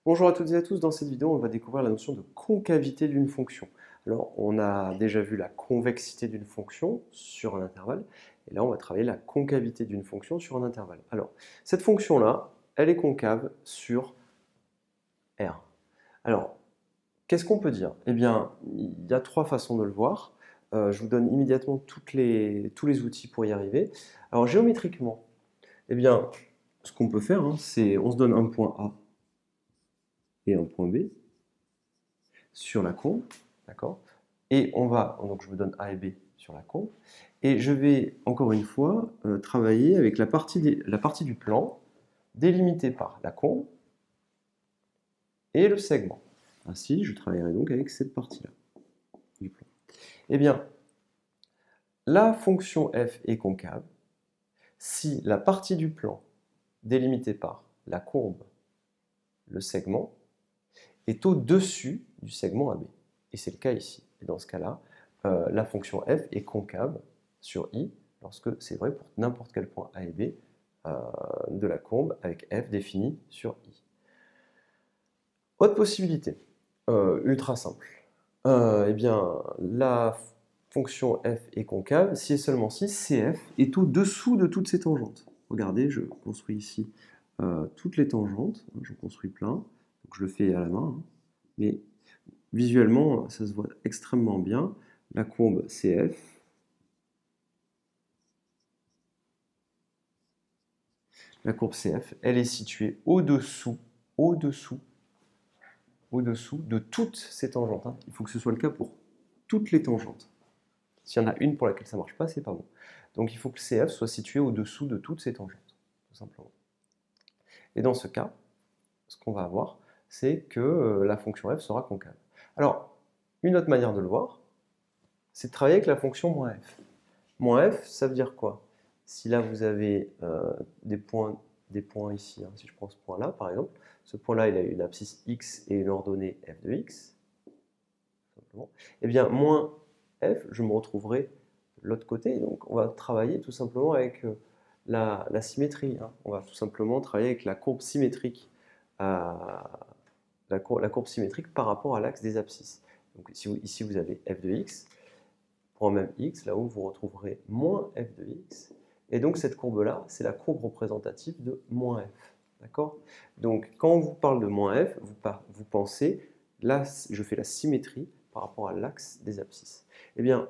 Bonjour à toutes et à tous, dans cette vidéo on va découvrir la notion de concavité d'une fonction. Alors on a déjà vu la convexité d'une fonction sur un intervalle, et là on va travailler la concavité d'une fonction sur un intervalle. Alors cette fonction-là, elle est concave sur R. Alors qu'est-ce qu'on peut dire? Eh bien il y a trois façons de le voir. Je vous donne immédiatement tous les outils pour y arriver. Alors géométriquement, eh bien ce qu'on peut faire, c'est on se donne un point A et un point B sur la courbe, d'accord? Et on va, donc je vous donne A et B sur la courbe, et je vais encore une fois travailler avec la partie du plan délimitée par la courbe et le segment. Ainsi, je travaillerai donc avec cette partie-là du plan. Eh bien, la fonction f est concave si la partie du plan délimitée par la courbe, le segment, est au-dessus du segment AB. Et c'est le cas ici. Et dans ce cas-là, la fonction f est concave sur I lorsque c'est vrai pour n'importe quel point A et B de la courbe avec f défini sur I. Autre possibilité, ultra simple. Eh bien, la fonction f est concave si et seulement si CF est au-dessous de toutes ces tangentes. Regardez, je construis ici toutes les tangentes, je construis plein, donc je le fais à la main, mais visuellement, ça se voit extrêmement bien. La courbe CF, elle est située au-dessous de toutes ces tangentes. Il faut que ce soit le cas pour toutes les tangentes. S'il y en a une pour laquelle ça ne marche pas, c'est pas bon. Donc il faut que CF soit situé au-dessous de toutes ces tangentes, tout simplement. Et dans ce cas, ce qu'on va avoir, c'est que la fonction f sera concave. Alors, une autre manière de le voir, c'est de travailler avec la fonction -f. -f, ça veut dire quoi? Si là vous avez des points ici, si je prends ce point-là par exemple, ce point-là il a une abscisse x et une ordonnée f de x, simplement, et bien moins f, je me retrouverai de l'autre côté, donc on va travailler tout simplement avec la symétrie. On va tout simplement travailler avec la courbe symétrique, la courbe symétrique par rapport à l'axe des abscisses. Donc ici vous avez f de x, point même x, là où vous retrouverez moins f de x. Et donc cette courbe-là, c'est la courbe représentative de moins f. D'accord? Donc quand on vous parle de moins f, vous pensez, là je fais la symétrie par rapport à l'axe des abscisses. Eh bien,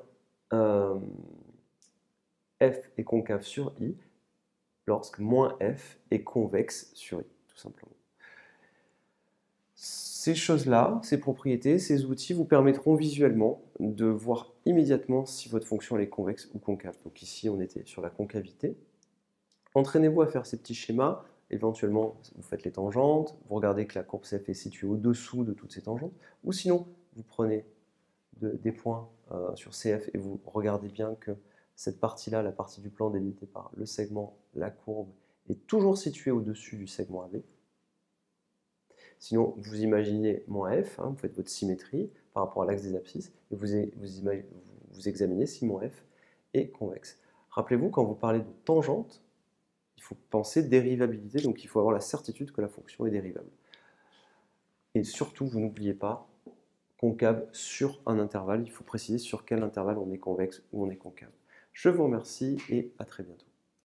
f est concave sur i lorsque moins f est convexe sur i, tout simplement. Ces choses-là, ces propriétés, ces outils vous permettront visuellement de voir immédiatement si votre fonction elle est convexe ou concave. Donc ici, on était sur la concavité. Entraînez-vous à faire ces petits schémas. Éventuellement, vous faites les tangentes, vous regardez que la courbe CF est située au-dessous de toutes ces tangentes, ou sinon, vous prenez des points sur CF et vous regardez bien que cette partie-là, la partie du plan délimitée par le segment, la courbe, est toujours située au-dessus du segment AB. Sinon, vous imaginez moins f, vous faites votre symétrie par rapport à l'axe des abscisses, et vous examinez si moins f est convexe. Rappelez-vous, quand vous parlez de tangente, il faut penser dérivabilité, donc il faut avoir la certitude que la fonction est dérivable. Et surtout, vous n'oubliez pas, concave sur un intervalle, il faut préciser sur quel intervalle on est convexe ou on est concave. Je vous remercie et à très bientôt.